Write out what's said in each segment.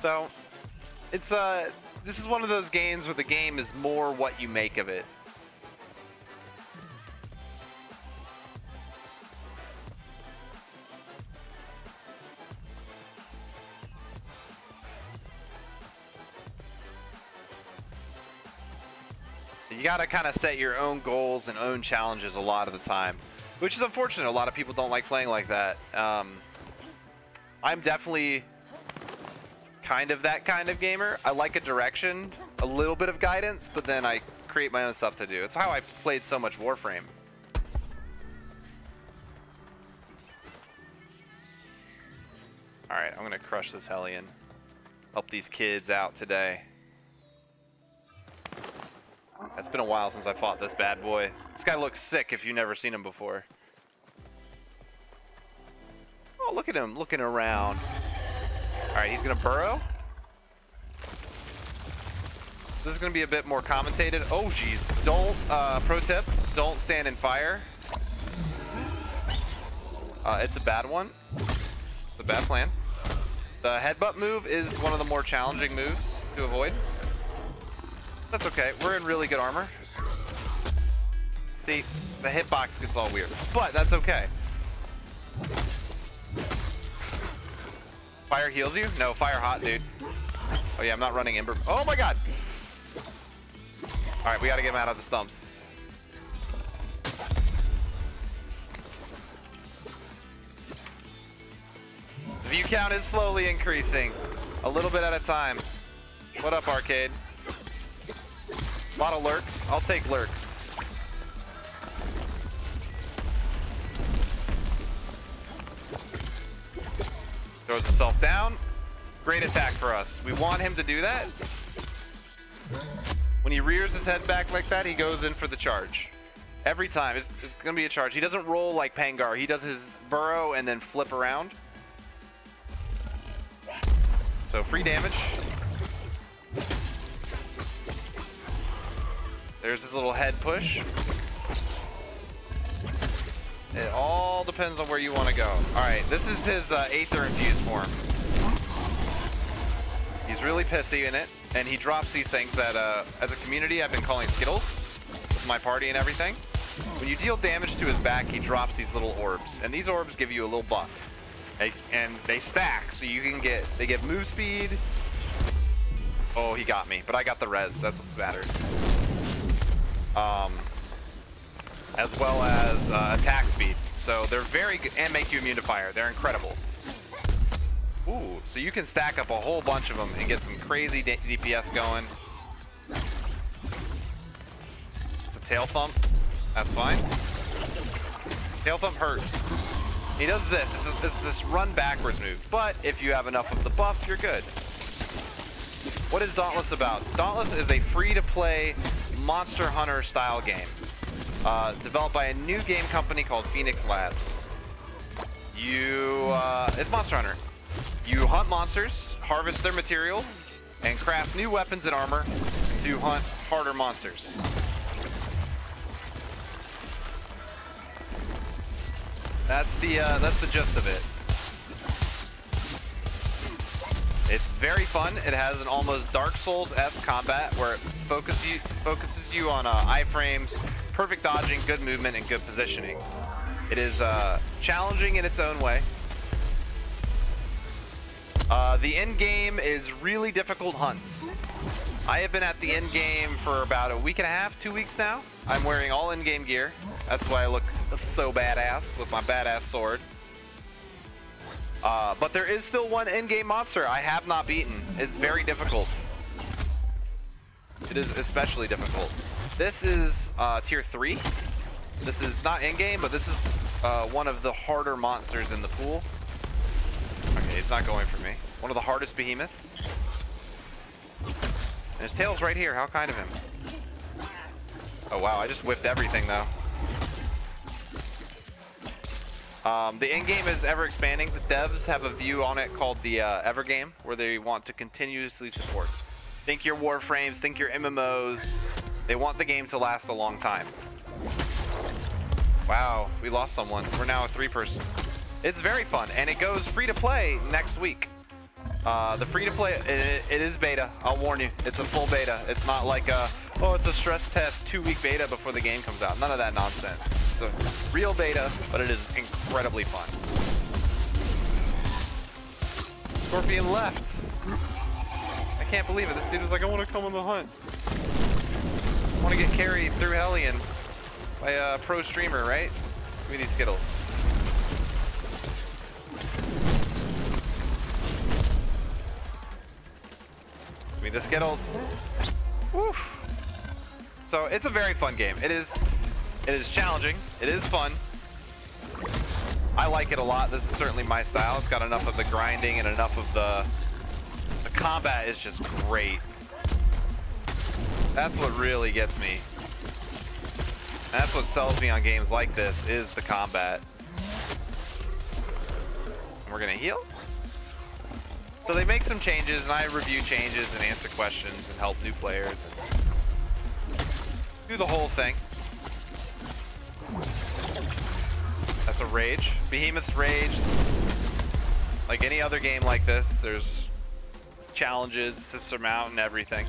So it's this is one of those games where the game is more what you make of it. You gotta kind of set your own goals and own challenges a lot of the time, which is unfortunate. A lot of people don't like playing like that. I'm definitely kind of that kind of gamer. I like a direction, a little bit of guidance, but then I create my own stuff to do. It's how I played so much Warframe. All right, I'm gonna crush this Hellion. Help these kids out today. It's been a while since I fought this bad boy. This guy looks sick if you've never seen him before. Oh, look at him looking around. All right, he's gonna burrow. This is gonna be a bit more commentated. Oh, geez. Don't, pro tip, don't stand in fire. It's a bad one. It's a bad plan. The headbutt move is one of the more challenging moves to avoid. That's okay. We're in really good armor. See, the hitbox gets all weird, but that's okay. Fire heals you? No, fire hot, dude. Oh yeah, I'm not running Ember. Oh my god! All right, we gotta get him out of the stumps. The view count is slowly increasing, a little bit at a time. What up, arcade? A lot of lurks. I'll take lurks. Throws himself down. Great attack for us. We want him to do that. When he rears his head back like that, he goes in for the charge. Every time. It's going to be a charge. He doesn't roll like Pangar. He does his burrow and then flip around. So free damage. There's his little head push. It all depends on where you want to go. All right, this is his Aether infused form. He's really pissy in it, and he drops these things that, as a community, I've been calling Skittles with my party and everything. When you deal damage to his back, he drops these little orbs, and these orbs give you a little buff. And they stack, so you can they get move speed. Oh, he got me, but I got the res. That's what matters. As well as attack speed. So they're very good, and make you immune to fire. They're incredible. Ooh, so you can stack up a whole bunch of them and get some crazy DPS going. It's a tail thump. That's fine. Tail thump hurts. He does this. It's this run backwards move. But if you have enough of the buff, you're good. What is Dauntless about? Dauntless is a free-to-play Monster Hunter style game. Developed by a new game company called Phoenix Labs. It's Monster Hunter. You hunt monsters, harvest their materials, and craft new weapons and armor to hunt harder monsters. That's the gist of it. It's very fun. It has an almost Dark Souls-esque combat where it focuses you on iframes, perfect dodging, good movement, and good positioning. It is challenging in its own way. The end game is really difficult hunts. I have been at the end game for about a week and a half, 2 weeks now. I'm wearing all in-game gear. That's why I look so badass with my badass sword. But there is still one in-game monster I have not beaten. It's very difficult. It is especially difficult. This is tier 3. This is not in-game, but this is one of the harder monsters in the pool. Okay, it's not going for me. One of the hardest behemoths. And his tail's right here. How kind of him. Oh wow, I just whipped everything though. The end game is ever expanding. The devs have a view on it called the Ever game, where they want to continuously support. Think your Warframes, think your MMOs. They want the game to last a long time. Wow, we lost someone. We're now a 3-person. It's very fun, and it goes free to play next week. The free-to-play, it is beta. I'll warn you, it's a full beta. It's not like oh, it's a stress test 2-week beta before the game comes out. None of that nonsense. It's a real beta, but it is incredibly fun. Scorpion left. I can't believe it. This dude was like, I want to come on the hunt. I want to get carried through Hellion by a pro streamer, right? Give me these Skittles. Give me the Skittles. Woo. So it's a very fun game. It is challenging. It is fun. I like it a lot. This is certainly my style. It's got enough of the grinding and enough of the combat is just great. That's what really gets me. And that's what sells me on games like this, is the combat. And we're gonna heal. So they make some changes, and I review changes and answer questions and help new players and do the whole thing. That's a rage. Behemoth's rage. Like any other game like this, there's challenges to surmount and everything.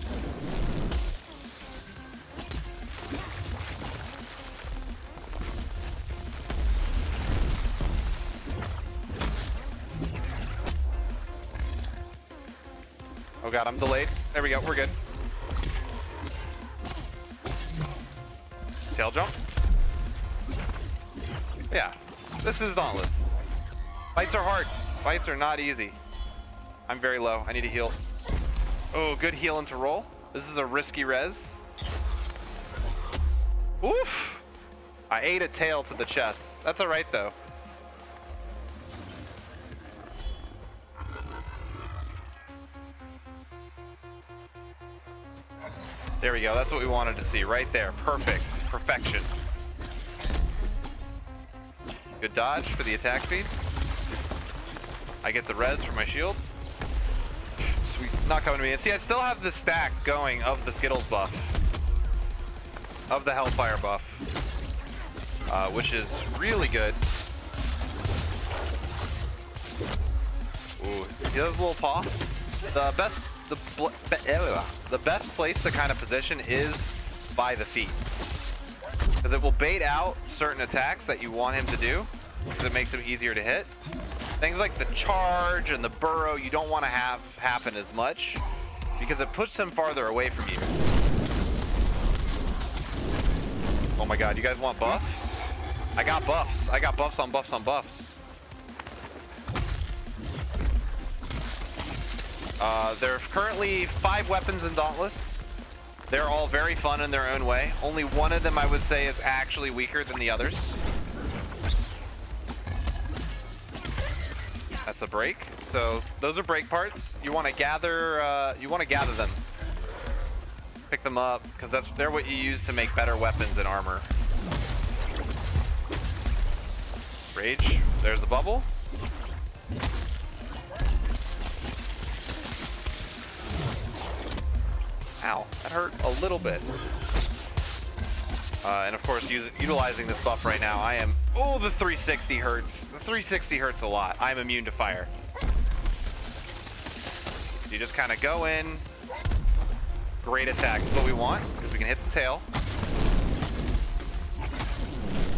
Oh god, I'm delayed. There we go, we're good. Tail jump. Yeah, this is Dauntless. Fights are hard. Fights are not easy. I'm very low. I need to heal. Oh, good heal into roll. This is a risky res. Oof! I ate a tail to the chest. That's alright though. There we go. That's what we wanted to see right there. Perfect. Perfection. Good dodge for the attack speed. I get the res for my shield. Sweet. Not coming to me. And see, I still have the stack going of the Skittles buff. Of the Hellfire buff. Which is really good. Ooh. See those little paw? The best place to kind of position is by the feet. Because it will bait out certain attacks that you want him to do. Because it makes him easier to hit. Things like the charge and the burrow you don't want to have happen as much. Because it pushes him farther away from you. Oh my god, you guys want buffs? I got buffs. I got buffs on buffs on buffs. There are currently 5 weapons in Dauntless. They're all very fun in their own way. Only one of them I would say is actually weaker than the others. That's a break. So those are break parts. You want to gather them. Pick them up because they're what you use to make better weapons and armor. Rage. There's the bubble. Ow, that hurt a little bit. And of course, utilizing this buff right now, I am... Oh, the 360 hurts. The 360 hurts a lot. I'm immune to fire. You just kind of go in. Great attack is what we want, because we can hit the tail.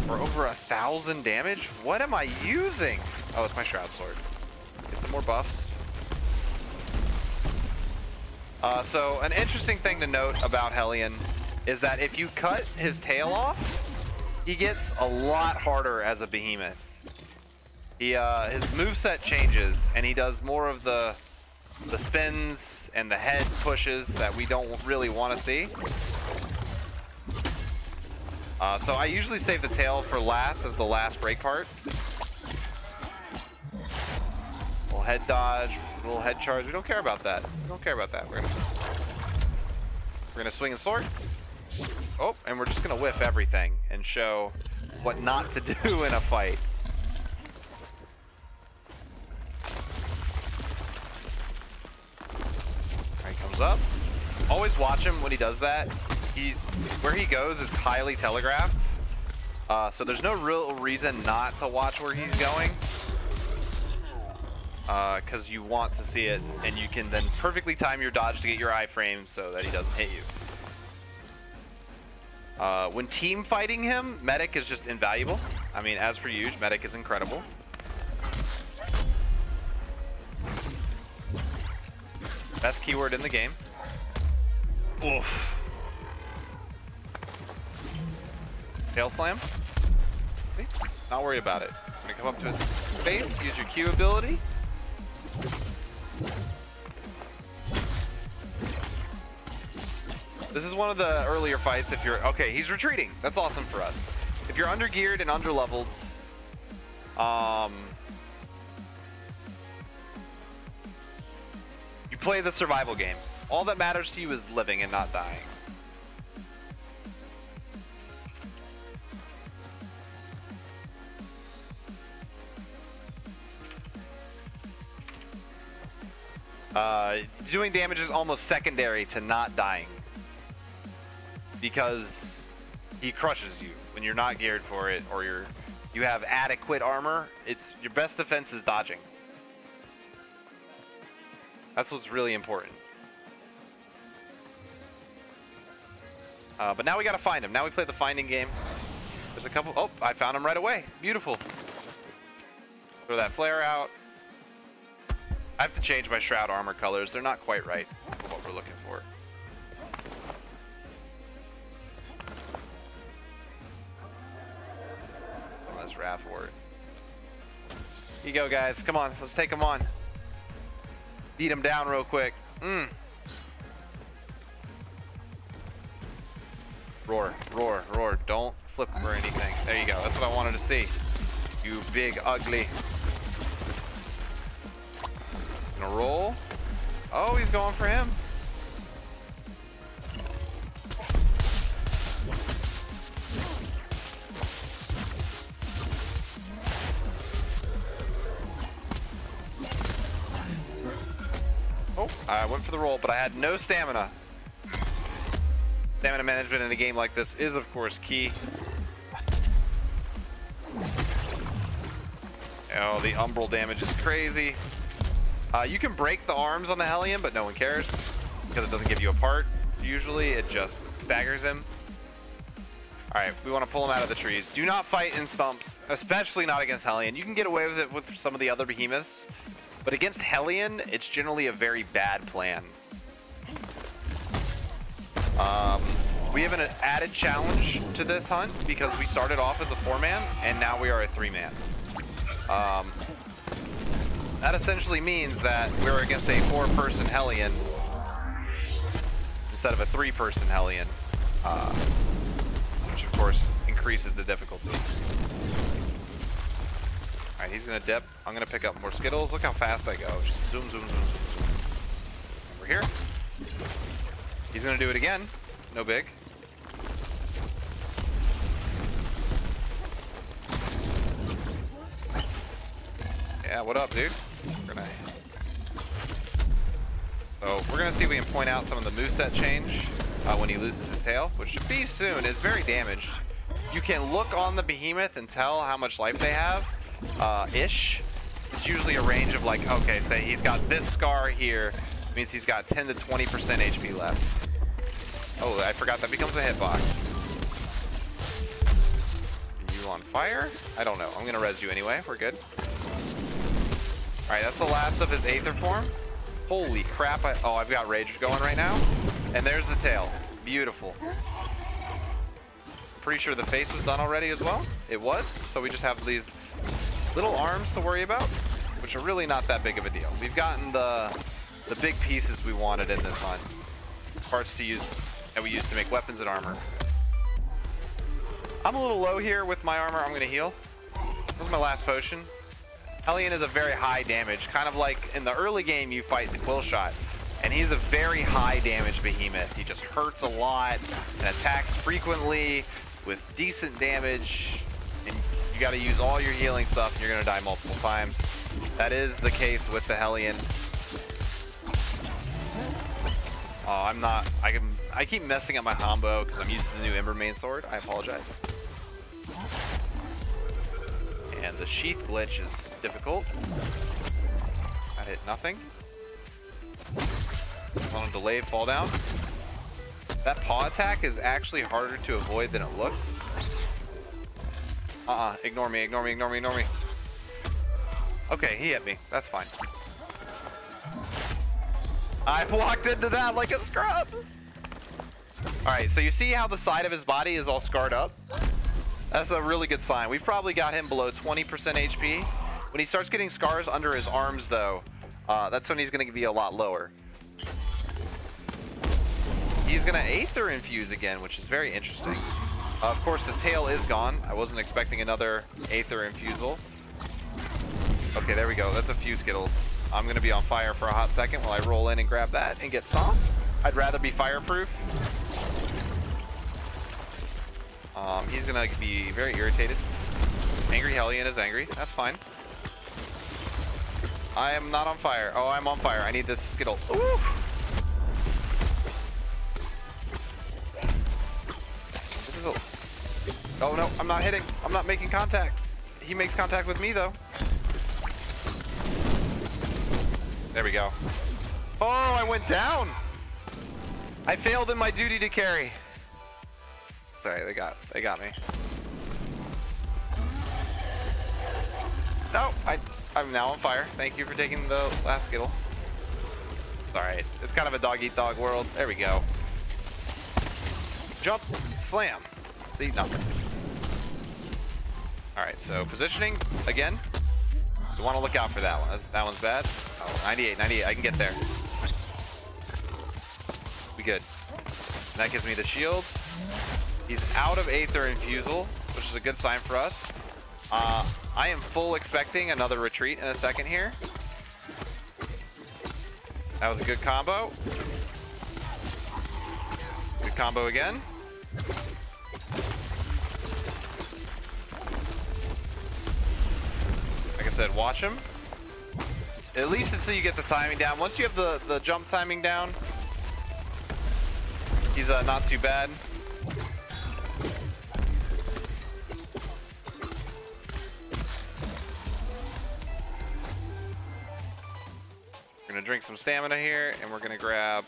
For over 1,000 damage? What am I using? Oh, it's my Shroud Sword. Get some more buffs. So an interesting thing to note about Hellion is that if you cut his tail off, he gets a lot harder as a behemoth. His moveset changes and he does more of the spins and the head pushes that we don't really want to see. So I usually save the tail for last as the last break part. Little head dodge, little head charge. We don't care about that. We don't care about that. We're gonna swing a sword. Oh, and we're just gonna whiff everything and show what not to do in a fight. Alright, comes up. Always watch him when he does that. Where he goes is highly telegraphed. So there's no real reason not to watch where he's going. because you want to see it, and you can then perfectly time your dodge to get your iframe so that he doesn't hit you. When team fighting him, medic is just invaluable. I mean, as per usual, medic is incredible. Best keyword in the game. Oof. Tail slam. See? Not worried about it. I'm gonna come up to his face, use your Q ability. This is one of the earlier fights if you're... Okay, he's retreating. That's awesome for us. If you're under-geared and under-leveled, you play the survival game. All that matters to you is living and not dying. Doing damage is almost secondary to not dying, because he crushes you when you're not geared for it, or you have adequate armor. It's your best defense is dodging. That's what's really important. But now we gotta find him. Now we play the finding game. There's a couple. Oh, I found him right away. Beautiful. Throw that flare out. I have to change my shroud armor colors. They're not quite right for what we're looking for. Oh, that's Wrath Ward. Here you go, guys. Come on. Let's take him on. Beat him down real quick. Roar, roar, roar. Don't flip him or anything. There you go. That's what I wanted to see. You big, ugly. Gonna roll. Oh, he's going for him. Oh, I went for the roll, but I had no stamina. Stamina management in a game like this is, of course, key. Oh, the umbral damage is crazy. You can break the arms on the Hellion, but no one cares because it doesn't give you a part. Usually, it just staggers him. All right, we want to pull him out of the trees. Do not fight in stumps, especially not against Hellion. You can get away with it with some of the other behemoths, but against Hellion, it's generally a very bad plan. We have an added challenge to this hunt because we started off as a 4-man and now we are a 3-man. That essentially means that we're against a 4-person Hellion instead of a 3-person Hellion, which of course increases the difficulty. All right, he's gonna dip. I'm gonna pick up more Skittles. Look how fast I go. Just zoom, zoom, zoom, zoom, zoom. We're here. He's gonna do it again. No big. Yeah, what up, dude? We're gonna see if we can point out some of the moveset change when he loses his tail, which should be soon. It's very damaged. You can look on the behemoth and tell how much life they have, ish. It's usually a range of like, okay, say he's got this scar here, means he's got 10 to 20% HP left. Oh, I forgot that becomes a hitbox. Are you on fire? I don't know. I'm gonna res you anyway. We're good. All right, that's the last of his Aether form. Holy crap. Oh, I've got Rage going right now. And there's the tail. Beautiful. Pretty sure the face was done already as well. It was. So we just have these little arms to worry about, which are really not that big of a deal. We've gotten the big pieces we wanted in this hunt. Parts to use that we use to make weapons and armor. I'm a little low here with my armor. I'm going to heal. This is my last potion. Hellion is a very high damage, kind of like in the early game you fight the Quill Shot, and he's a very high damage behemoth. He just hurts a lot and attacks frequently with decent damage, and you got to use all your healing stuff and you're going to die multiple times. That is the case with the Hellion. Oh, I keep messing up my combo because I'm used to the new Ember main sword. I apologize. And the sheath glitch is difficult. hit nothing. On a delay, fall down. That paw attack is actually harder to avoid than it looks. Ignore me, ignore me, ignore me, ignore me. Okay, he hit me. That's fine. I walked into that like a scrub. Alright, so you see how the side of his body is all scarred up? That's a really good sign. We've probably got him below 20% HP. When he starts getting scars under his arms, though, that's when he's going to be a lot lower. He's going to Aether Infuse again, which is very interesting. Of course, the tail is gone. I wasn't expecting another Aether Infusal. Okay, there we go. That's a few Skittles. I'm going to be on fire for a hot second while I roll in and grab that and get stomped. I'd rather be fireproof. He's going to be very irritated. Angry Hellion is angry. That's fine. I am not on fire. Oh, I'm on fire. I need this Skittle. Ooh. This is a... Oh, no. I'm not hitting. I'm not making contact. He makes contact with me, though. There we go. Oh, I went down. I failed in my duty to carry. Sorry, they got me. No, I'm now on fire. Thank you for taking the last Skittle. It's alright. It's kind of a dog-eat-dog world. There we go. Jump, slam. See, nothing. Alright, so positioning again. You want to look out for that one. That one's bad. Oh, 98, 98. I can get there. We good. And that gives me the shield. He's out of Aether Infusal, which is a good sign for us. I am full expecting another retreat in a second here. That was a good combo. Good combo again. Like I said, watch him. At least until you get the timing down. Once you have the jump timing down, he's not too bad. We're gonna drink some stamina here, and we're gonna grab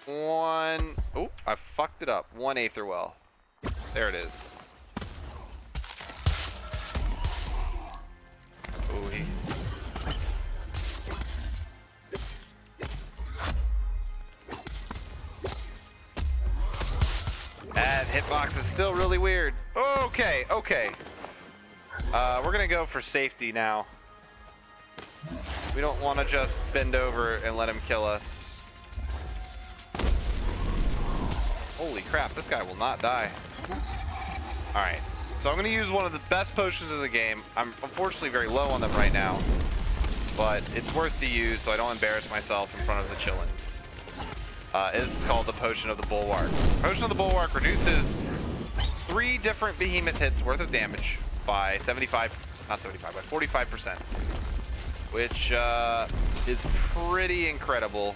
one. Oh, I fucked it up. One Aether Well. There it is. Oh, that hitbox is still really weird. Okay, okay. We're gonna go for safety now. We don't want to just bend over and let him kill us. Holy crap, this guy will not die. Alright, so I'm going to use one of the best potions of the game. I'm unfortunately very low on them right now, but it's worth to use so I don't embarrass myself in front of the chillins. This is called the Potion of the Bulwark. Potion of the Bulwark reduces 3 different behemoth hits worth of damage by 45%. Which is pretty incredible.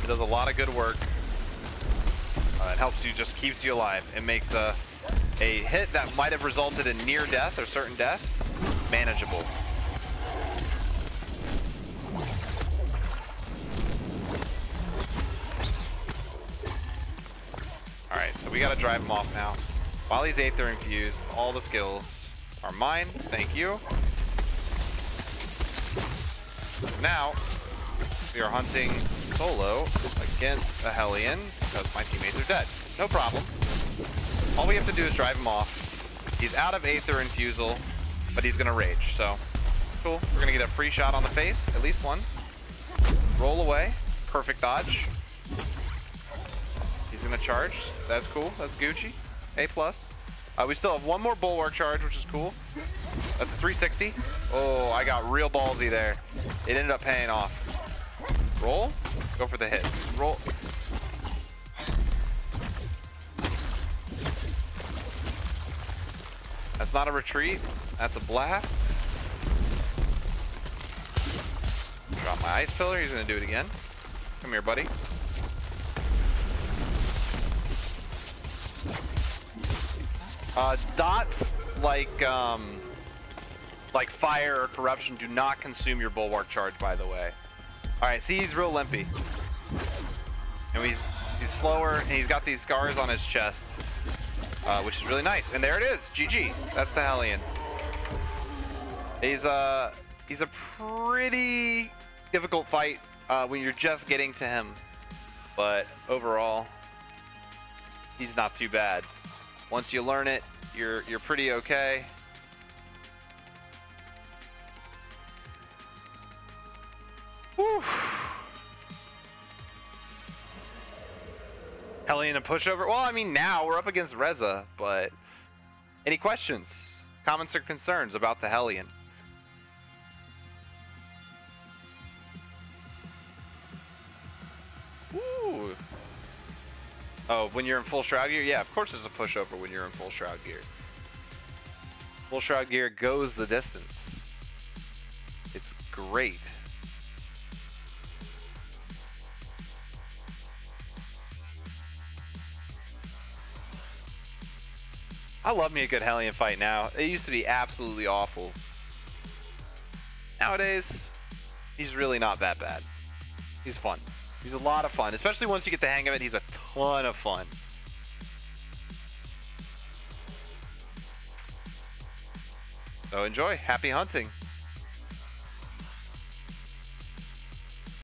It does a lot of good work. It helps you, just keeps you alive. It makes a hit that might have resulted in near death or certain death manageable. Alright, so we gotta drive him off now. While he's Aether Infused, all the skills are mine. Thank you. Now, we are hunting solo against a Hellion because my teammates are dead. No problem. All we have to do is drive him off. He's out of Aether Infusal, but he's going to rage. So, cool. We're going to get a free shot on the face. At least one. Roll away. Perfect dodge. He's going to charge. That's cool. That's Gucci. A+. We still have one more Bulwark charge, which is cool. That's a 360. Oh, I got real ballsy there. It ended up paying off. Roll. Go for the hit. Roll. That's not a retreat. That's a blast. Drop my ice pillar. He's going to do it again. Come here, buddy. Dots like Like fire or corruption do not consume your bulwark charge, by the way. All right, see, he's real limpy. And he's slower, and he's got these scars on his chest, which is really nice. And there it is, GG. That's the Hellion. He's a pretty difficult fight when you're just getting to him, but overall, he's not too bad. Once you learn it, you're pretty okay. Whew. Hellion a pushover? Well, I mean, now we're up against Reza, but any questions, comments, or concerns about the Hellion? Ooh. Oh, when you're in full shroud gear? Yeah, of course it's a pushover when you're in full shroud gear. Full shroud gear goes the distance. It's great. I love me a good Hellion fight now. It used to be absolutely awful. Nowadays, he's really not that bad. He's fun. He's a lot of fun, especially once you get the hang of it. He's a ton of fun. So enjoy. Happy hunting.